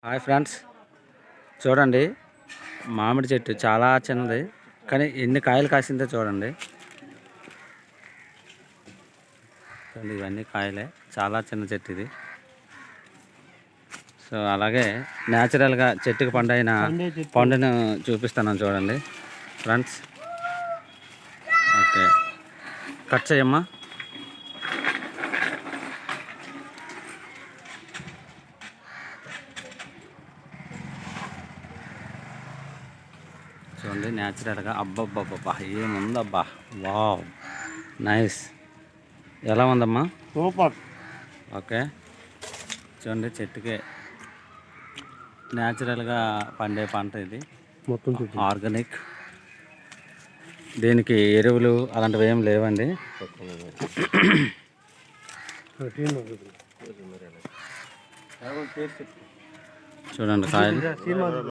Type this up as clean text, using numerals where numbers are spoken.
Hi friends, చూడండి మామిడి చెట్టు చాలా చిన్నది కానీ ఎన్ని కాయలు కాసిందో చూడండి. ఇవన్నీ కాయలే, చాలా చిన్న చెట్టు ఇది. సో అలాగే న్యాచురల్గా చెట్టుకు పండైన పండును చూపిస్తున్నాను చూడండి ఫ్రెండ్స్. ఓకే, కట్ చేయమ్మా. చూడండి న్యాచురల్గా. అబ్బబ్బబ్బబ్బా ఏముందబ్బా, వావ్ నైస్. ఎలా ఉందమ్మా? సూపర్. ఓకే, చూడండి చెట్టుకే న్యాచురల్గా పండే పంట ఇది, మొత్తం ఆర్గానిక్. దీనికి ఎరువులు అలాంటివి ఏం లేవండి. చూడండి కాయలు.